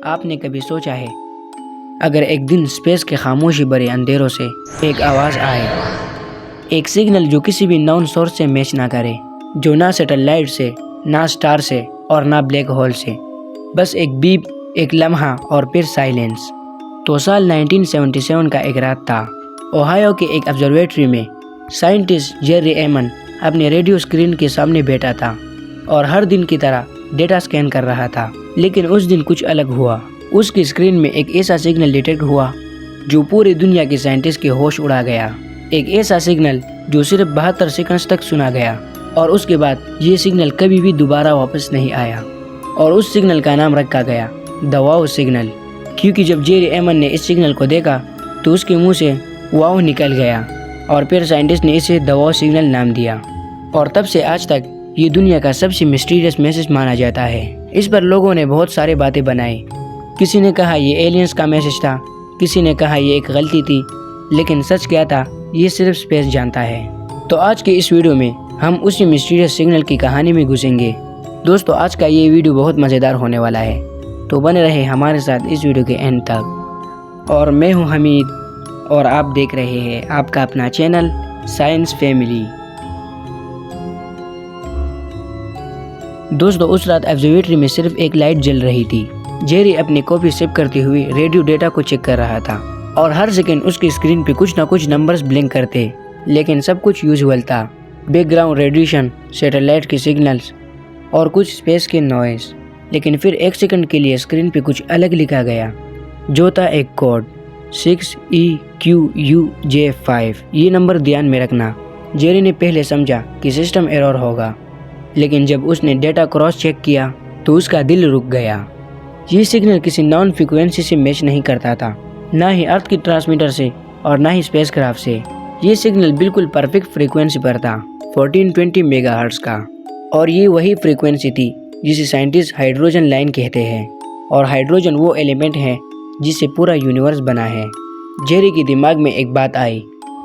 آپ نے کبھی سوچا ہے اگر ایک دن اسپیس کے خاموشی بھرے اندھیروں سے ایک آواز آئے، ایک سگنل جو کسی بھی نون سورس سے میچ نہ کرے، جو نہ سیٹلائٹ سے، نہ سٹار سے اور نہ بلیک ہول سے، بس ایک بیپ، ایک لمحہ اور پھر سائلنس۔ تو سال 1977 کا ایک رات تھا۔ اوہایو کے ایک آبزرویٹری میں سائنٹسٹ جیری ایمن اپنے ریڈیو اسکرین کے سامنے بیٹھا تھا اور ہر دن کی طرح ڈیٹا سکین کر رہا تھا، لیکن اس دن کچھ الگ ہوا۔ اس کی اسکرین میں ایک ایسا سگنل ڈیٹیکٹ ہوا جو پوری دنیا کے سائنٹسٹ کے ہوش اڑا گیا۔ ایک ایسا سگنل جو صرف 72 سیکنڈز تک سنا گیا اور اس کے بعد یہ سگنل کبھی بھی دوبارہ واپس نہیں آیا، اور اس سگنل کا نام رکھا گیا دا واو سگنل، کیونکہ جب جیری ایمن نے اس سگنل کو دیکھا تو اس کے منہ سے واو نکل گیا، اور پھر سائنٹسٹ نے اسے دا واو سگنل نام دیا، اور تب سے آج تک یہ دنیا کا سب سے مسٹیریس میسج مانا جاتا ہے۔ اس پر لوگوں نے بہت سارے باتیں بنائی۔ کسی نے کہا یہ ایلینز کا میسج تھا، کسی نے کہا یہ ایک غلطی تھی، لیکن سچ کیا تھا یہ صرف اسپیس جانتا ہے۔ تو آج کے اس ویڈیو میں ہم اسی مسٹیریس سگنل کی کہانی میں گھسیں گے۔ دوستو، آج کا یہ ویڈیو بہت مزیدار ہونے والا ہے، تو بنے رہے ہمارے ساتھ اس ویڈیو کے اینڈ تک۔ اور میں ہوں حمید، اور آپ دیکھ رہے ہیں آپ کا اپنا چینل سائنس فیملی۔ دوستو، اس رات آبزرویٹری میں صرف ایک لائٹ جل رہی تھی۔ جیری اپنی کاپی سپ کرتے ہوئے ریڈیو ڈیٹا کو چیک کر رہا تھا، اور ہر سیکنڈ اس کی اسکرین پہ کچھ نہ کچھ نمبرز بلنک کرتے، لیکن سب کچھ یوزول تھا۔ بیک گراؤنڈ ریڈیشن، سیٹلائٹ کے سگنلز اور کچھ اسپیس کے نوائز۔ لیکن پھر ایک سیکنڈ کے لیے اسکرین پہ کچھ الگ لکھا گیا، جو تھا ایک کوڈ 6EQUJ5۔ یہ نمبر دھیان میں رکھنا۔ جیری نے پہلے سمجھا کہ سسٹم ایرر ہوگا، لیکن جب اس نے ڈیٹا کراس چیک کیا تو اس کا دل رک گیا۔ یہ سگنل کسی نان فریکوینسی سے میچ نہیں کرتا تھا، نہ ہی ارتھ کی ٹرانسمیٹر سے اور نہ ہی اسپیس کرافٹ سے۔ یہ سگنل بالکل پرفیکٹ فریکوینسی پر تھا، 1420 میگا ہرٹز کا، اور یہ وہی فریکوینسی تھی جسے سائنٹسٹ ہائیڈروجن لائن کہتے ہیں، اور ہائیڈروجن وہ ایلیمنٹ ہے جس سے پورا یونیورس بنا ہے۔ جیری کے دماغ میں ایک بات آئی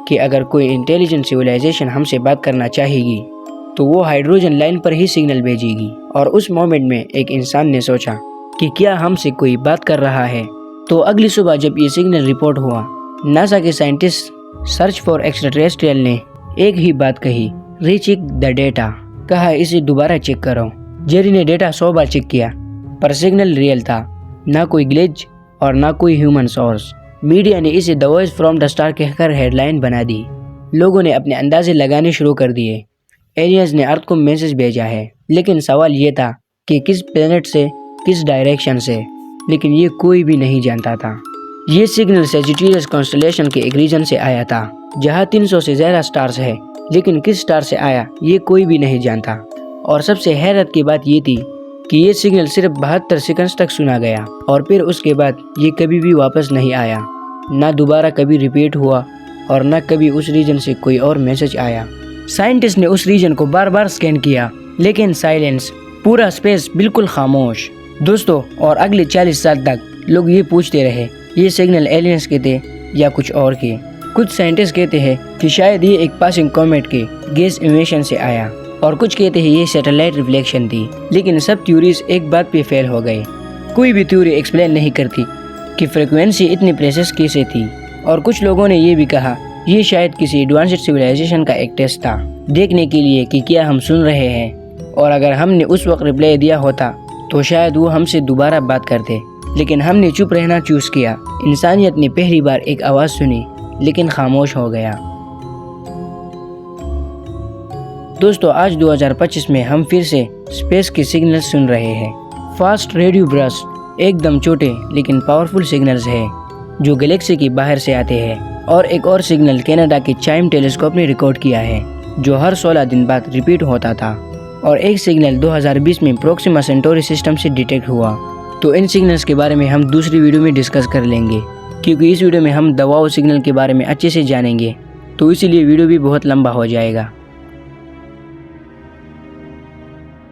کہ اگر کوئی انٹیلیجنٹ سویلائزیشن ہم سے بات کرنا چاہے گی تو وہ ہائیڈروجن لائن پر ہی سگنل بھیجے گی۔ اور اس مومنٹ میں ایک انسان نے سوچا کہ کیا ہم سے کوئی بات کر رہا ہے؟ تو اگلی صبح جب یہ سگنل رپورٹ ہوا، ناسا کے scientist search for extra terrestrial نے ایک ہی بات کہی، ری چیک دا ڈیٹا، کہا اسے دوبارہ چیک کرو۔ جیری نے ڈیٹا 100 بار چیک کیا، پر سگنل ریئل تھا، نہ کوئی گلیچ اور نہ کوئی ہیومن سورس۔ میڈیا نے اسے the voice from the star کہہ کر ہیڈ لائن بنا دی۔ لوگوں نے اپنے اندازے لگانے شروع کر دیے، ایلینز نے ارتھ کو میسج بھیجا ہے، لیکن سوال یہ تھا کہ کس پلینٹ سے، کس ڈائریکشن سے، لیکن یہ کوئی بھی نہیں جانتا تھا۔ یہ سگنل سیجیٹیریس کانسٹلیشن کے ایک ریجن سے آیا تھا جہاں 300 سے زیادہ سٹارز ہے، لیکن کس سٹار سے آیا یہ کوئی بھی نہیں جانتا۔ اور سب سے حیرت کی بات یہ تھی کہ یہ سگنل صرف 72 سیکنڈز تک سنا گیا، اور پھر اس کے بعد یہ کبھی بھی واپس نہیں آیا، نہ دوبارہ کبھی ریپیٹ ہوا، اور نہ کبھی اس ریجن سے کوئی اور میسج آیا۔ سائنٹسٹ نے اس ریجن کو بار بار سکین کیا، لیکن سائلنس، پورا اسپیس بالکل خاموش۔ دوستو، اور اگلے 40 سال تک لوگ یہ پوچھتے رہے یہ سگنل ایلینز کے تھے یا کچھ اور کے۔ کچھ سائنٹسٹ کہتے ہیں کہ شاید یہ ایک پاسنگ کومیٹ کے گیس ایمیشن سے آیا، اور کچھ کہتے ہیں یہ سیٹلائٹ ریفلیکشن تھی، لیکن سب تھیوریز ایک بات پہ فیل ہو گئے۔ کوئی بھی تھیوری ایکسپلین نہیں کرتی کہ فریکوینسی اتنی پریسس کیسے تھی، اور کچھ لوگوں نے یہ بھی کہا یہ شاید کسی ایڈوانسڈ سویلائزیشن کا ایک ٹیسٹ تھا، دیکھنے کے لیے کہ کیا ہم سن رہے ہیں، اور اگر ہم نے اس وقت ریپلائی دیا ہوتا تو شاید وہ ہم سے دوبارہ بات کرتے، لیکن ہم نے چپ رہنا چوز کیا۔ انسانیت نے پہلی بار ایک آواز سنی، لیکن خاموش ہو گیا۔ دوستو، آج 2025 میں ہم پھر سے اسپیس کے سگنل سن رہے ہیں۔ فاسٹ ریڈیو برسٹ ایک دم چھوٹے لیکن پاورفل سگنلز ہیں جو گلیکسی کے باہر سے آتے ہیں، اور ایک اور سگنل کینیڈا کے چائم ٹیلیسکوپ نے ریکارڈ کیا ہے جو ہر 16 دن بعد ریپیٹ ہوتا تھا، اور ایک سگنل 2020 میں پروکسیما سینٹوری سسٹم سے ڈیٹیکٹ ہوا۔ تو ان سگنلز کے بارے میں ہم دوسری ویڈیو میں ڈسکس کر لیں گے، کیونکہ اس ویڈیو میں ہم دا واو سگنل کے بارے میں اچھے سے جانیں گے، تو اسی لیے ویڈیو بھی بہت لمبا ہو جائے گا۔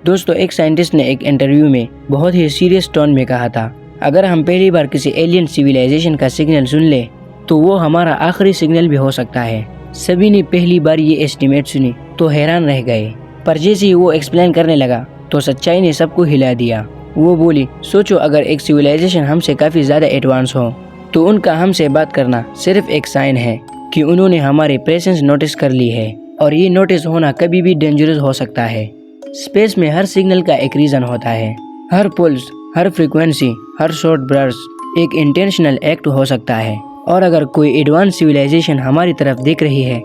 دوستو، ایک سائنٹسٹ نے ایک انٹرویو میں بہت ہی سیریس ٹون میں کہا تھا، اگر ہم پہلی بار کسی ایلین سیویلائزیشن کا سگنل سن لیں تو وہ ہمارا آخری سگنل بھی ہو سکتا ہے۔ سبھی نے پہلی بار یہ ایسٹیمیٹ سنی تو حیران رہ گئے، پر جیسے ہی وہ ایکسپلین کرنے لگا تو سچائی نے سب کو ہلا دیا۔ وہ بولی، سوچو اگر ایک سویلائزیشن ہم سے کافی زیادہ ایڈوانس ہو تو ان کا ہم سے بات کرنا صرف ایک سائن ہے کہ انہوں نے ہماری پریزنس نوٹس کر لی ہے، اور یہ نوٹس ہونا کبھی بھی ڈینجرس ہو سکتا ہے۔ اسپیس میں ہر سگنل کا ایک ریزن ہوتا ہے، ہر پلس، ہر فریکوینسی، ہر شارٹ برسٹ ایک انٹینشنل ایکٹ ہو سکتا ہے، اور اگر کوئی ایڈوانس سویلائزیشن ہماری طرف دیکھ رہی ہے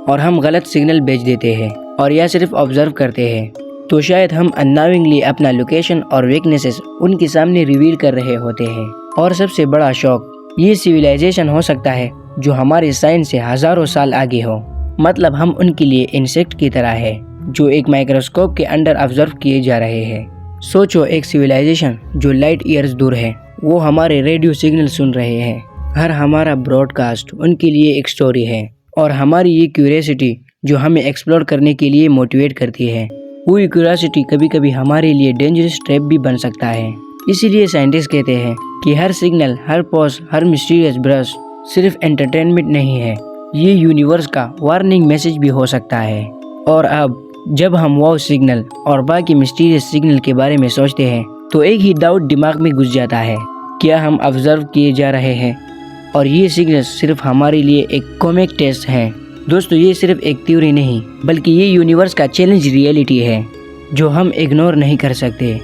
اور ہم غلط سگنل بھیج دیتے ہیں اور یا صرف آبزرو کرتے ہیں، تو شاید ہم انناونگلی اپنا لوکیشن اور ویکنیسز ان کے سامنے ریویل کر رہے ہوتے ہیں۔ اور سب سے بڑا شوق، یہ سویلائزیشن ہو سکتا ہے جو ہمارے سائنس سے ہزاروں سال آگے ہو، مطلب ہم ان کے لیے انسیکٹ کی طرح ہے جو ایک مائکروسکوپ کے انڈر آبزرو کیے جا رہے ہیں۔ سوچو ایک سویلائزیشن جو لائٹ ایئرز دور ہے، وہ ہمارے ریڈیو سگنل سن رہے ہیں، ہر ہمارا براڈ کاسٹ ان کے لیے ایک سٹوری ہے، اور ہماری یہ کیوریوسٹی جو ہمیں ایکسپلور کرنے کے لیے موٹیویٹ کرتی ہے، وہی کیوریوسٹی کبھی کبھی ہمارے لیے ڈینجرس ٹریپ بھی بن سکتا ہے۔ اسی لیے سائنٹسٹ کہتے ہیں کہ ہر سگنل، ہر پوز، ہر مسٹیریس برس صرف انٹرٹینمنٹ نہیں ہے، یہ یونیورس کا وارننگ میسج بھی ہو سکتا ہے۔ اور اب جب ہم واو سگنل اور باقی مسٹیریس سگنل کے بارے میں سوچتے ہیں تو ایک ہی ڈاؤٹ دماغ میں گھس جاتا ہے، کیا ہم آبزرو کیے جا رہے ہیں اور یہ سگنل صرف ہمارے لیے ایک کومیک ٹیسٹ ہے؟ دوستو، یہ صرف ایک تھیوری نہیں بلکہ یہ یونیورس کا چیلنج ریئلٹی ہے جو ہم اگنور نہیں کر سکتے۔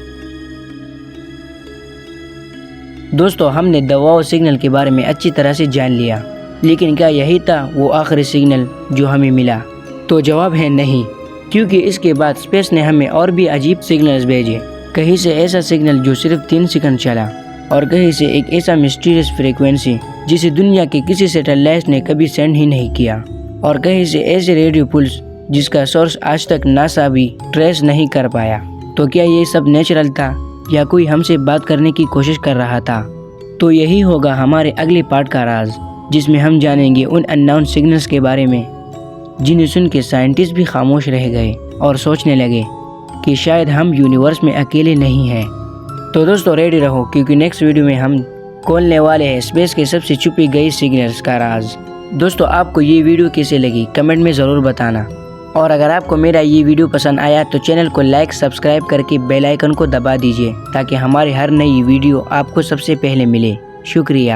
دوستو، ہم نے واو سگنل کے بارے میں اچھی طرح سے جان لیا، لیکن کیا یہی تھا وہ آخری سگنل جو ہمیں ملا؟ تو جواب ہے نہیں، کیونکہ اس کے بعد اسپیس نے ہمیں اور بھی عجیب سگنلز بھیجے۔ کہیں سے ایسا سگنل جو صرف 3 سیکنڈ چلا، اور کہیں سے ایک ایسا مسٹیریس فریکوینسی جسے دنیا کے کسی سیٹلائٹ نے کبھی سینڈ ہی نہیں کیا، اور کہیں سے ایسے ریڈیو پلس جس کا سورس آج تک ناسا بھی ٹریس نہیں کر پایا۔ تو کیا یہ سب نیچرل تھا یا کوئی ہم سے بات کرنے کی کوشش کر رہا تھا؟ تو یہی ہوگا ہمارے اگلے پارٹ کا راز، جس میں ہم جانیں گے ان اننون سگنلز کے بارے میں جنہیں سن کے سائنٹسٹ بھی خاموش رہ گئے اور سوچنے لگے کہ شاید ہم یونیورس میں اکیلے نہیں ہیں۔ تو دوستو ریڈی رہو، کیونکہ نیکسٹ ویڈیو میں ہم کھولنے والے ہیں اسپیس کے سب سے چھپی گئی سگنلز کا راز۔ دوستو، آپ کو یہ ویڈیو کیسے لگی کمنٹ میں ضرور بتانا، اور اگر آپ کو میرا یہ ویڈیو پسند آیا تو چینل کو لائک، سبسکرائب کر کے بیل آئیکن کو دبا دیجیے تاکہ ہماری ہر نئی ویڈیو آپ کو سب سے پہلے ملے۔ شکریہ۔